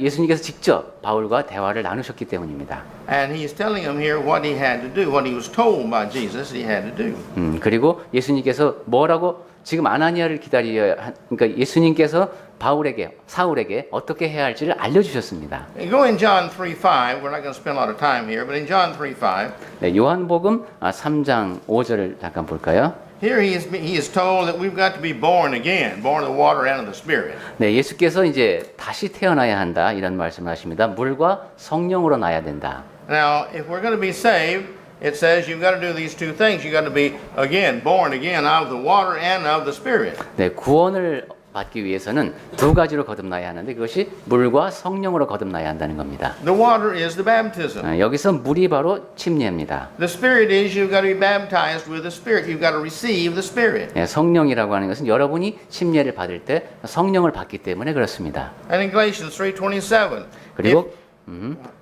예수님께서 직접 바울과 대화를 나누셨기 때문입니다. And he's telling him here what he had to do, what he was told by Jesus he had to do. 그리고 예수님께서 뭐라고 지금 아나니아를 그러니까 예수님께서 사울에게 어떻게 해야 할지를 알려주셨습니다. Go in John 3:5. We're not going to spend a lot of time here, but in John 3:5. 네, 요한복음 3장 5절을 잠깐 볼까요? Here he is told that we've got to be born again, born of the water and of the Spirit. 네, 예수께서 이제 다시 태어나야 한다 이런 말씀을 하십니다. 물과 성령으로 나야 된다. Now, if we're going to be saved, it says you've got to do these two things. You've got to be again born again out of the water and of the Spirit. 네, 구원을 받기 위해서는 두 가지로 거듭나야 하는데 그것이 물과 성령으로 거듭나야 한다는 겁니다. The water is the baptism. 여기서 물이 바로 침례입니다. The Spirit is you've got to be baptized with the Spirit. You've got to receive the Spirit. 네, 성령이라고 하는 것은 여러분이 침례를 받을 때 성령을 받기 때문에 그렇습니다. And in Galatians 3:27, 그리고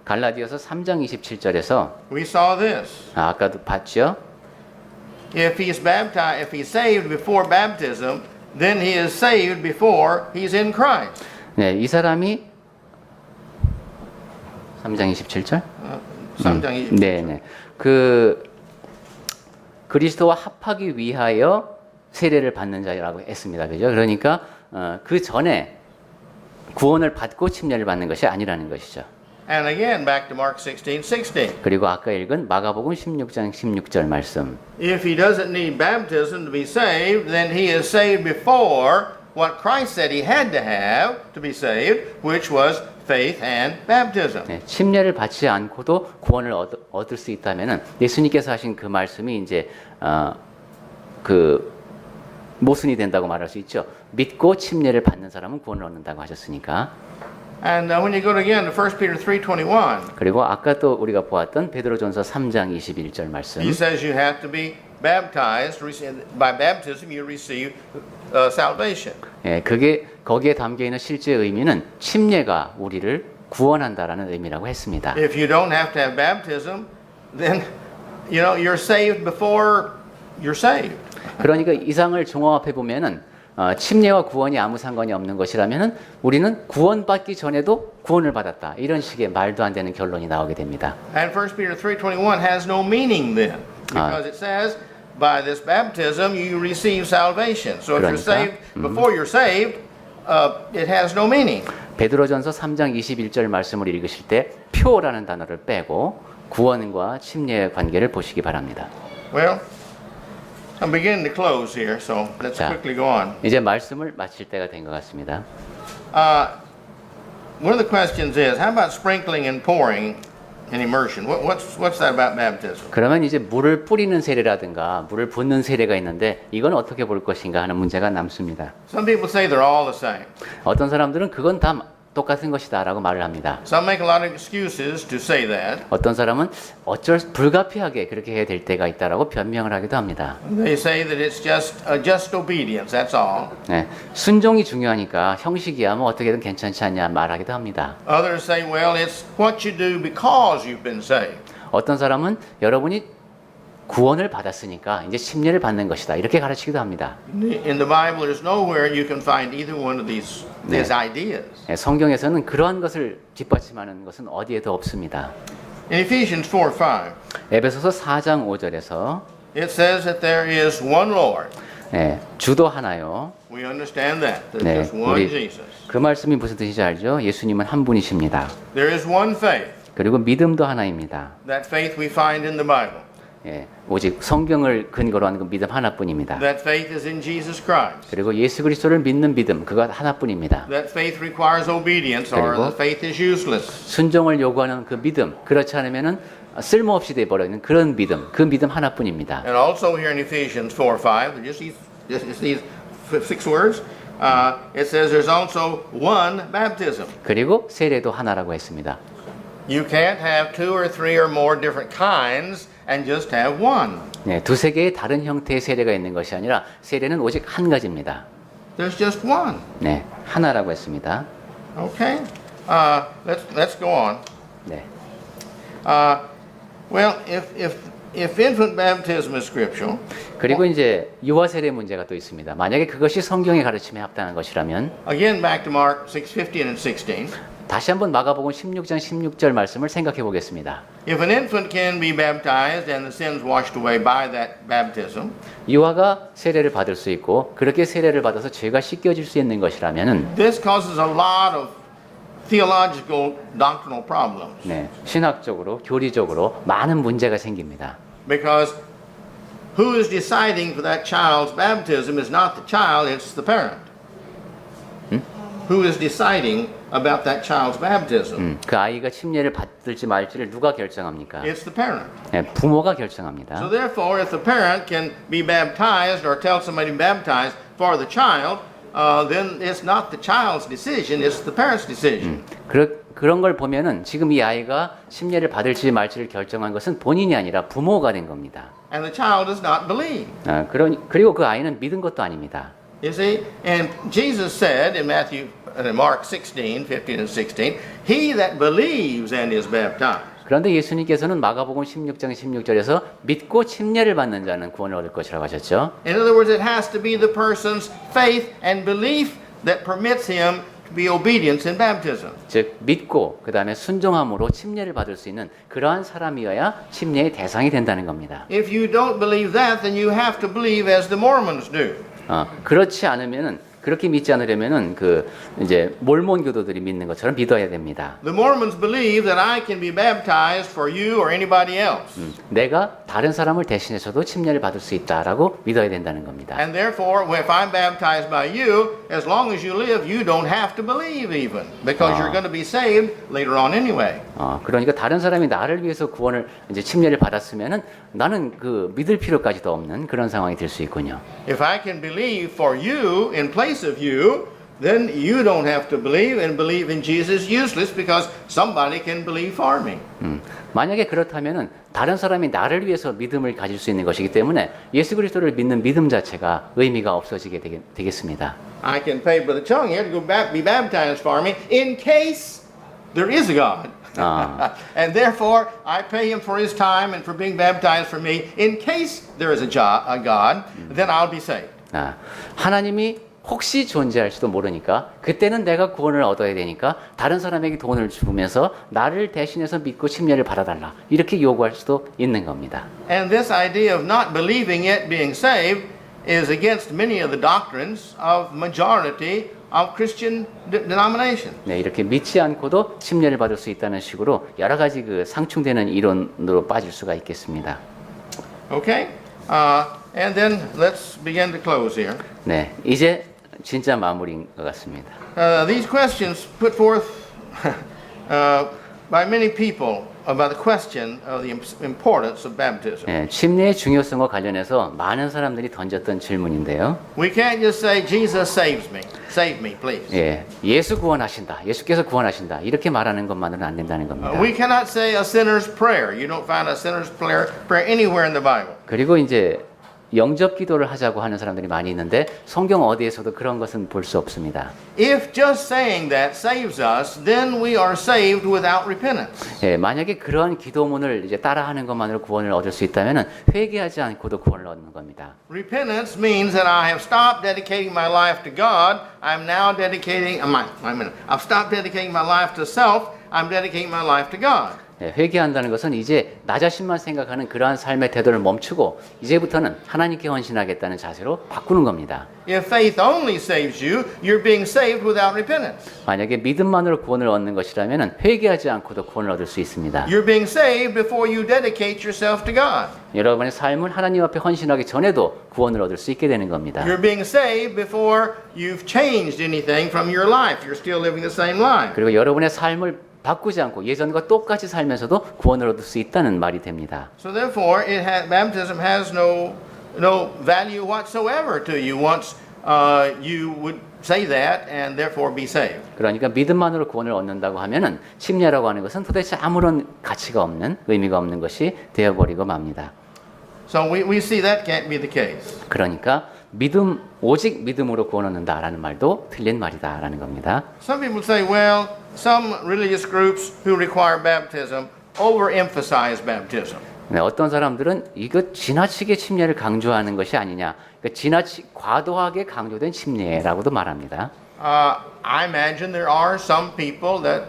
갈라디아서 3장 27절에서 we saw this. 아까도 봤죠? If he's saved before baptism, then he is saved before he's in Christ. 네, 이 사람이 3장 27절? 3장 27절. 네, 네. 그리스도와 합하기 위하여 세례를 받는 자라고 했습니다. 그죠? 그러니까 그 전에 구원을 받고 침례를 받는 것이 아니라는 것이죠. And again, back to Mark 16:16. 그리고 아까 읽은 마가복음 16장 16절 말씀. If he doesn't need baptism to be saved, then he is saved before what Christ said he had to have to be saved, which was faith and baptism. 네, 침례를 받지 않고도 구원을 얻을 수 있다면은 예수님께서 하신 그 말씀이 이제 모순이 된다고 말할 수 있죠. 믿고 침례를 받는 사람은 구원을 얻는다고 하셨으니까. And when you go again to 1 Peter 3:21, 그리고 아까 또 우리가 보았던 베드로전서 3장 21절 말씀. he says you have to be baptized. By baptism, you receive salvation. 예, 거기에 담겨 있는 실제 의미는 침례가 우리를 구원한다라는 의미라고 했습니다. If you don't have to have baptism, then you're saved before you're saved. 그러니까 이상을 종합해 보면은 침례와 구원이 아무 상관이 없는 것이라면은 우리는 구원받기 전에도 구원을 받았다. 이런 식의 말도 안 되는 결론이 나오게 됩니다. And 1 Peter 3:21 has no meaning then, because it says, by this baptism you receive salvation. So if you're saved before you're saved, it has no meaning. 베드로전서 3장 21절 말씀을 읽으실 때 표라는 단어를 빼고 구원과 침례의 관계를 보시기 바랍니다. Well, I'm beginning to close here, so let's 자. quickly go on. 이제 말씀을 마칠 때가 된 것 같습니다. One of the questions is, how about sprinkling and pouring and immersion? What's that about baptism? 그러면 이제 물을 뿌리는 세례라든가 물을 붓는 세례가 있는데 이건 어떻게 볼 것인가 하는 문제가 남습니다. Some people say they're all the same. 어떤 사람들은 그건 다 똑같은 것이다라고 말을 합니다. Some make a lot of excuses to say that. 어떤 사람은 불가피하게 그렇게 해야 될 때가 있다라고 변명을 하기도 합니다. They say that it's just obedience, that's all. 네, 순종이 중요하니까 형식이야 뭐 어떻게든 괜찮지 않냐 말하기도 합니다. Others say, well, it's what you do because you've been saved. 어떤 사람은 여러분이 구원을 받았으니까 이제 심려를 받는 것이다 이렇게 가르치기도 합니다. In the Bible, there's nowhere you can find either one of these ideas. 네, 성경에서는 그러한 것을 뒷받침하는 것은 어디에도 없습니다. In Ephesians 4:5, 에베소서 4장 5절에서 it says that there is one Lord. 네, 주도 하나요. We understand that. There's 네, just one 우리 Jesus. 그 말씀이 무슨 뜻인지 알죠? 예수님은 한 분이십니다. There is one faith. 그리고 믿음도 하나입니다. That faith we find in the Bible. 예, 오직 성경을 근거로 하는 그 믿음 하나뿐입니다. That faith is in Jesus Christ. 그리고 예수 그리스도를 믿는 믿음 그것 하나뿐입니다. That faith requires obedience or 그리고 the faith is useless. 순종을 요구하는 그 믿음 그렇지 않으면은 쓸모없이 돼 버리는 그런 믿음 그 믿음 하나뿐입니다. And also here in Ephesians 4:5, just these 6 words, it says there's also one baptism. 그리고 세례도 하나라고 했습니다. You can't have 2 or 3 or more different kinds and just have one. 네, 두세 개의 다른 형태의 세례가 있는 것이 아니라 세례는 오직 한 가지입니다. There's just one. 네, 하나라고 했습니다. Okay. Let's go on. 네. Well, if infant baptism is scriptural, 그리고 이제 유아 세례 문제가 또 있습니다. 만약에 그것이 성경의 가르침에 합당한 것이라면 again back to Mark 6:15 and 16. 다시 한번 마가복음 16장 16절 말씀을 생각해 보겠습니다. If an infant can be baptized and the sins washed away by that baptism, 유아가 세례를 받을 수 있고 그렇게 세례를 받아서 죄가 씻겨질 수 있는 것이라면은 this causes a lot of theological doctrinal problems 네, 신학적으로 교리적으로 많은 문제가 생깁니다. because who is deciding for that child's baptism is not the child, it's the parent. Who is deciding about that child's baptism? 그 아이가 침례를 받을지 말지를 누가 결정합니까? It's the parent. 네, 부모가 So 결정합니다. therefore, if the parent can be baptized or tell somebody to be baptized for the child, then it's not the child's decision, it's the parent's decision. 그런 걸 보면은 지금 이 아이가 침례를 받을지 말지를 결정한 것은 본인이 아니라 부모가 된 겁니다. And the child does not believe. 그리고 그 아이는 믿은 것도 아닙니다. You see, and Jesus said in Mark 16, 15 and 16, he that believes and is baptized. 그런데 예수님께서는 마가복음 16장 16절에서 믿고 침례를 받는 자는 구원을 얻을 것이라고 하셨죠. In other words, it has to be the person's faith and belief that permits him to be obedient in baptism. 즉 믿고 그 다음에 순종함으로 침례를 받을 수 있는 그러한 사람이어야 침례의 대상이 된다는 겁니다. If you don't believe that, then you have to believe as the Mormons do. 그렇지 않으면은 그렇게 믿지 않으려면은 그 이제 몰몬 교도들이 믿는 것처럼 믿어야 됩니다. The Mormons believe that I can be baptized for you or anybody else. 내가 다른 사람을 대신해서도 침례를 받을 수 있다라고 믿어야 된다는 겁니다. And therefore, if I'm baptized by you, as long as you live, you don't have to believe even, because you're going to be saved later on anyway. 그러니까 다른 사람이 나를 위해서 구원을 이제 침례를 받았으면은 나는 그 믿을 필요까지도 없는 그런 상황이 될 수 있군요. If I can believe for you in place of you, then you don't have to believe, and believe in Jesus useless because somebody can believe for me. 만약에 그렇다면은 다른 사람이 나를 위해서 믿음을 가질 수 있는 것이기 때문에 예수 그리스도를 믿는 믿음 자체가 의미가 없어지게 되겠습니다. I can pay by the tongue here to go be baptized for me in case there is a God. And therefore, I pay him for his time and for being baptized for me. In case there is a God, then I'll be saved. 하나님이 혹시 존재할지도 모르니까 그때는 내가 구원을 얻어야 되니까 다른 사람에게 돈을 주면서 나를 대신해서 믿고 침례를 받아달라 이렇게 요구할 수도 있는 겁니다. And this idea of not believing yet being saved is against many of the doctrines of majority of Christian denominations. 네, 이렇게 믿지 않고도 침례를 받을 수 있다는 식으로 여러 가지 그 상충되는 이론으로 빠질 수가 있겠습니다. Okay? And then let's begin to close here. 네, 이제 진짜 마무리인 것 같습니다. These questions put forth by many people about the question of the importance of baptism. 네, 침례의 중요성과 관련해서 많은 사람들이 던졌던 질문인데요. We can't just say, Jesus saves me. Save me, please. 예, 예수 구원하신다. 예수께서 구원하신다. 이렇게 말하는 것만으로는 안 된다는 겁니다. We cannot say a sinner's prayer. You don't find a sinner's prayer anywhere in the Bible. 그리고 이제 영접 기도를 하자고 하는 사람들이 많이 있는데 성경 어디에서도 그런 것은 볼 수 없습니다. If just saying that saves us, then we are saved without repentance. 예, 만약에 그러한 기도문을 이제 따라하는 것만으로 구원을 얻을 수 있다면은 회개하지 않고도 구원을 얻는 겁니다. Repentance means that I have stopped dedicating my life to God. I'm now dedicating. I've stopped dedicating my life to self. I'm dedicating my life to God. 예, 회개한다는 것은 이제 나 자신만 생각하는 그러한 삶의 태도를 멈추고 이제부터는 하나님께 헌신하겠다는 자세로 바꾸는 겁니다. If faith only saves you, you're being saved without repentance. 만약에 믿음만으로 구원을 얻는 것이라면은 회개하지 않고도 구원을 얻을 수 있습니다. You're being saved before you dedicate yourself to God. 여러분의 삶을 하나님 앞에 헌신하기 전에도 구원을 얻을 수 있게 되는 겁니다. You're being saved before you've changed anything from your life. You're still living the same life. 그리고 여러분의 삶을 바꾸지 않고 예전과 똑같이 살면서도 구원을 얻을 수 있다는 말이 됩니다. So therefore, baptism has no value whatsoever to you once you would say that and therefore be saved. 그러니까 믿음만으로 구원을 얻는다고 하면은 침례라고 하는 것은 도대체 아무런 가치가 없는 의미가 없는 것이 되어버리고 맙니다. So we see that can't be the case. 그러니까 오직 믿음으로 구원 얻는다라는 말도 틀린 말이다라는 겁니다. Some people say, well, some religious groups who require baptism overemphasize baptism. 네, 어떤 사람들은 이거 지나치게 침례를 강조하는 것이 아니냐, 그러니까 과도하게 강조된 침례라고도 말합니다. I imagine there are some people that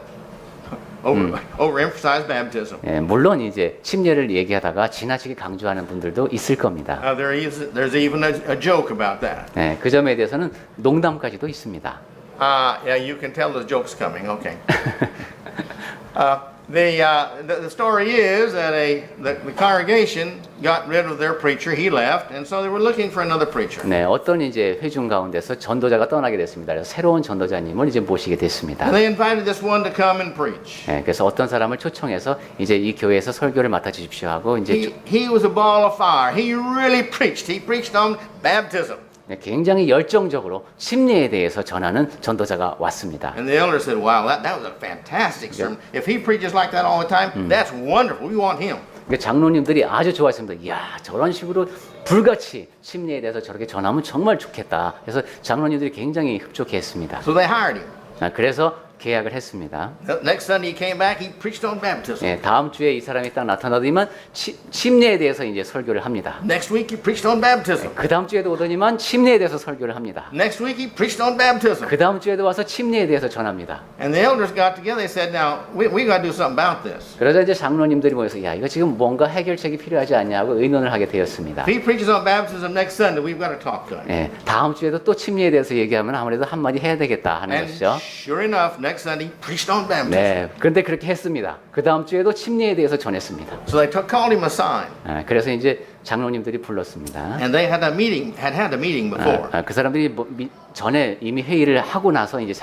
overemphasize baptism. 예, 물론 이제 침례를 얘기하다가 지나치게 강조하는 분들도 있을 겁니다. There's even a joke about that. 네, 그 점에 대해서는 농담까지도 있습니다. Yeah, you can tell the joke's coming. Okay. The story is that the congregation got rid of their preacher. He left, and so they were looking for another preacher. 네, 어떤 이제 회중 가운데서 전도자가 떠나게 됐습니다. 그래서 새로운 전도자님을 이제 모시게 됐습니다. And they invited this one to come and preach. 네, 그래서 어떤 사람을 초청해서 이제 이 교회에서 설교를 맡아 주십시오 하고 이제 He was a ball of fire. He really preached. He preached on baptism. 네, 굉장히 열정적으로 침례에 대해서 전하는 전도자가 왔습니다. And the elder said, "Wow, that was a fantastic sermon. If he preaches like that all the time, that's wonderful. We want him." 그러니까 장로님들이 아주 좋아했습니다. 이야, 저런 식으로 불같이 침례에 대해서 저렇게 전하면 정말 좋겠다. 그래서 장로님들이 굉장히 흡족해했습니다. So they hired him. 그래서 계약을 했습니다. Next Sunday he came back. He preached on baptism. 예, 다음 주에 이 사람이 딱 나타나더니만 침례에 대해서 이제 설교를 합니다. Next week he preached on baptism. 그 다음 주에도 오더니만 침례에 대해서 설교를 합니다. Next week he preached on baptism. 그 다음 주에도 와서 침례에 대해서 전합니다. And the elders got together. They said, "Now we got to do something about this. 그러자 이제 장로님들이 모여서 야, 이거 지금 뭔가 해결책이 필요하지 않냐고 의논을 하게 되었습니다. If he preaches on baptism next Sunday, we've got to talk to him." 예, 다음 주에도 또 침례에 대해서 얘기하면 아무래도 한마디 해야 되겠다 하는 And 것이죠. sure enough, next Sunday he preached on baptism. 네, 그런데 그렇게 했습니다. 그 다음 주에도 침례에 대해서 전했습니다. So they called him aside, 그래서 이제 장로님들이 불렀습니다. and they had a meeting before. 그 사람들이 전에 이미 회의를 하고 나서 이제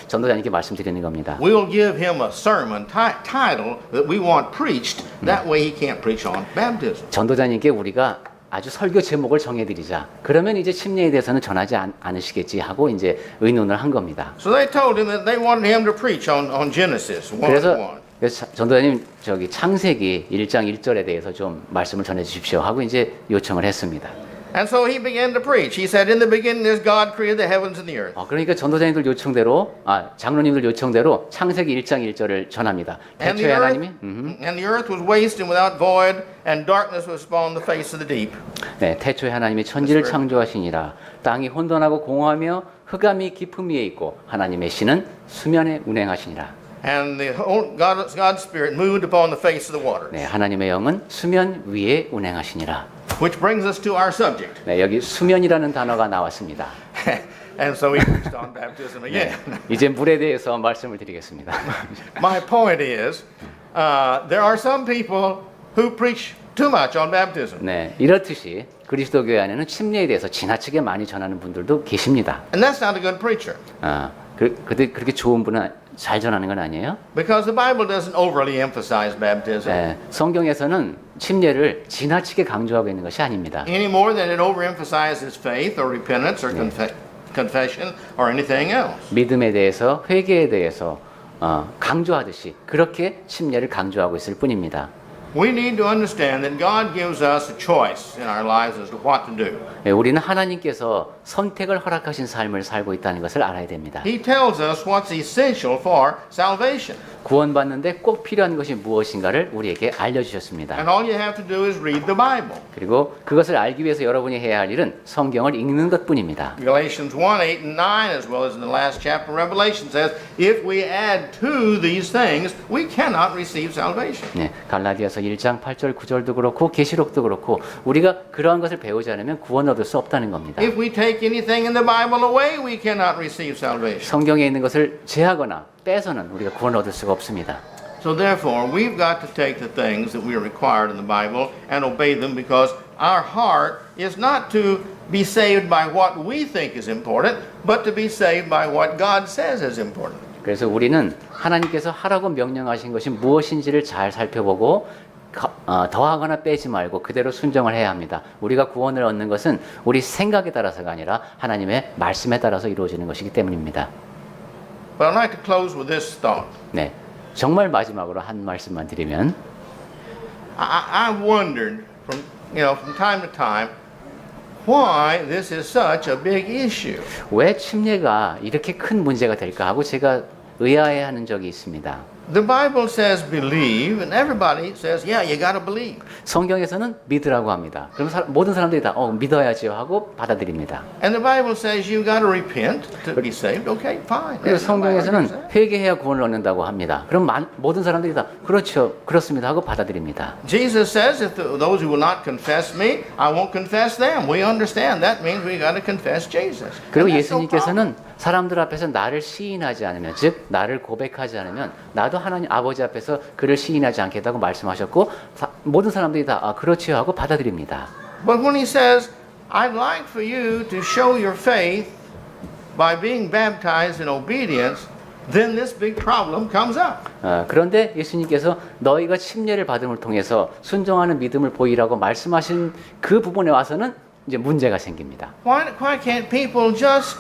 전도자님께 말씀드리는 겁니다. We'll give him a sermon title that we want preached. That way he can't preach on baptism. 전도자님께 우리가 아주 설교 제목을 정해드리자. 그러면 이제 침례에 대해서는 전하지 않으시겠지 하고 이제 의논을 한 겁니다. So they told him that they wanted him to preach on Genesis 1:1. 그래서 전도자님 창세기 1장 1절에 대해서 좀 말씀을 전해 주십시오 하고 이제 요청을 했습니다. And so he began to preach. He said, "In the beginning, there's God created the heavens and the earth." 그러니까 전도자님들 요청대로, 장로님들 요청대로 창세기 1장 1절을 전합니다. 태초에 하나님이 And the earth was waste and without void, and darkness was upon the face of the deep. 네, 태초에 하나님이 천지를 창조하시니라. 땅이 혼돈하고 공허하며 흑암이 깊음 위에 있고 하나님의 신은 수면에 운행하시니라. And God's Spirit moved upon the face of the waters. 네, 하나님의 영은 수면 위에 운행하시니라. Which brings us to our subject. 네, 여기 수면이라는 단어가 나왔습니다. And so we preached on baptism again. 이제 물에 대해서 말씀을 드리겠습니다. My point is, there are some people who preach too much on baptism. 네, 이렇듯이 그리스도 교회 안에는 침례에 대해서 지나치게 많이 전하는 분들도 계십니다. And that's not a good preacher. 그렇게 좋은 분은 잘 전하는 건 아니에요. Because the Bible doesn't overly emphasize baptism 네, 성경에서는 침례를 지나치게 강조하고 있는 것이 아닙니다. any more than it overemphasizes faith or repentance or confession or anything else. 믿음에 대해서 회개에 대해서 강조하듯이 그렇게 침례를 강조하고 있을 뿐입니다. We need to understand that God gives us a choice in our lives as to what to do. 네, 우리는 하나님께서 선택을 허락하신 삶을 살고 있다는 것을 알아야 됩니다. He tells us what's essential for salvation. 구원받는데 꼭 필요한 것이 무엇인가를 우리에게 알려주셨습니다. And all you have to do is read the Bible. 그리고 그것을 알기 위해서 여러분이 해야 할 일은 성경을 읽는 것뿐입니다. Galatians 1, 8 and 9, as well as in the last chapter of Revelation, says, if we add to these things, we cannot receive salvation. 네, 갈라디아서 1장 8절 9절도 그렇고 계시록도 그렇고 우리가 그러한 것을 배우지 않으면 구원 얻을 수 없다는 겁니다. If we take anything in the Bible away, we cannot receive salvation. 성경에 있는 것을 제하거나 빼서는 우리가 구원 얻을 수가 없습니다. So therefore, we've got to take the things that we are required in the Bible and obey them because our heart is not to be saved by what we think is important, but to be saved by what God says is important. 그래서 우리는 하나님께서 하라고 명령하신 것이 무엇인지를 잘 살펴보고 더하거나 빼지 말고 그대로 순종을 해야 합니다. 우리가 구원을 얻는 것은 우리 생각에 따라서가 아니라 하나님의 말씀에 따라서 이루어지는 것이기 때문입니다. But I'd like to close with this thought. 네, 정말 마지막으로 한 말씀만 드리면 I wondered from time to time why this is such a big issue. 왜 침례가 이렇게 큰 문제가 될까 하고 제가 의아해하는 적이 있습니다. The Bible says believe, and everybody says, yeah, you got to believe. 성경에서는 믿으라고 합니다. 그럼 모든 사람들이 다 믿어야지요 하고 받아들입니다. And the Bible says you got to repent to be saved. Okay, fine. 그리고 성경에서는 회개해야 구원을 얻는다고 합니다. 그럼 모든 사람들이 다 그렇죠, 그렇습니다 하고 받아들입니다. Jesus says, if those who will not confess me, I won't confess them. We understand that means we got to confess Jesus. 그리고 And that's no problem. 예수님께서는 사람들 앞에서 나를 시인하지 않으면, 즉 나를 고백하지 않으면 나도 하나님 아버지 앞에서 그를 시인하지 않겠다고 말씀하셨고 모든 사람들이 다 그렇지요 하고 받아들입니다. But when he says, I'd like for you to show your faith by being baptized in obedience, then this big problem comes up. 그런데 예수님께서 너희가 침례를 받음을 통해서 순종하는 믿음을 보이라고 말씀하신 그 부분에 와서는 이제 문제가 생깁니다. Why can't people just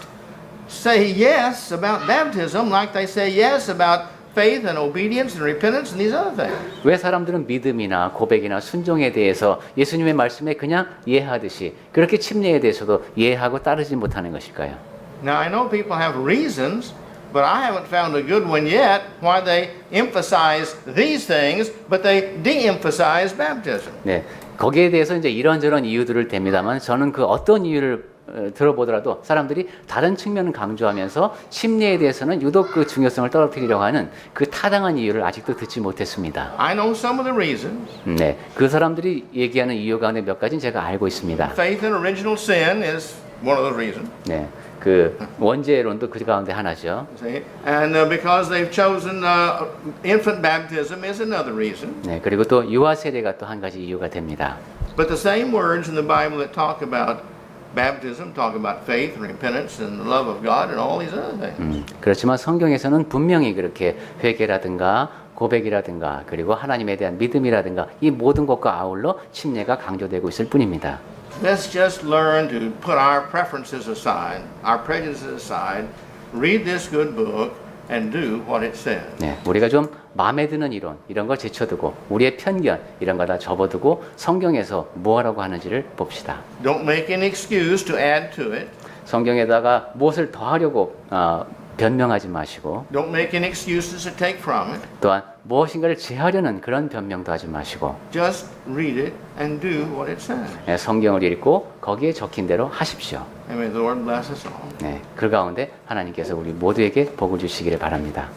say yes about baptism like they say yes about faith and obedience and repentance and these other things? 왜 사람들은 믿음이나 고백이나 순종에 대해서 예수님의 말씀에 그냥 이해하듯이 그렇게 침례에 대해서도 이해하고 따르지 못하는 것일까요? Now I know people have reasons, but I haven't found a good one yet why they emphasize these things, but they de-emphasize baptism. 네, 거기에 대해서 이제 이런저런 이유들을 댑니다만 저는 그 어떤 이유를 들어보더라도 사람들이 다른 측면을 강조하면서 침례에 대해서는 유독 그 중요성을 떨어뜨리려고 하는 그 타당한 이유를 아직도 듣지 못했습니다. I know some of the reasons. 네, 그 사람들이 얘기하는 이유 가운데 몇 가지는 제가 알고 있습니다. Faith in original sin is one of the reasons. 네, 그 원죄론도 그 가운데 하나죠. See? And because they've chosen infant baptism is another reason. 네, 그리고 또 유아 세례가 또 한 가지 이유가 됩니다. But the same words in the Bible that talk about baptism, talk about faith and repentance and the love of God and all these other things. 그렇지만 성경에서는 분명히 그렇게 회개라든가 고백이라든가 그리고 하나님에 대한 믿음이라든가 이 모든 것과 아울러 침례가 강조되고 있을 뿐입니다. Let's just learn to put our preferences aside, our prejudices aside, read this good book and do what it says. 네, 우리가 좀 마음에 드는 이런 걸 제쳐두고 우리의 편견 이런 거 다 접어두고 성경에서 뭐하라고 하는지를 봅시다. Don't make any excuse to add to it. 성경에다가 무엇을 더하려고 변명하지 마시고 Don't make any excuses to take from it. 또한 무엇인가를 제하려는 그런 변명도 하지 마시고 Just read it and do what it says. 네, 성경을 읽고 거기에 적힌 대로 하십시오. And may the Lord bless us all. 네, 그 가운데 하나님께서 우리 모두에게 복을 주시기를 바랍니다.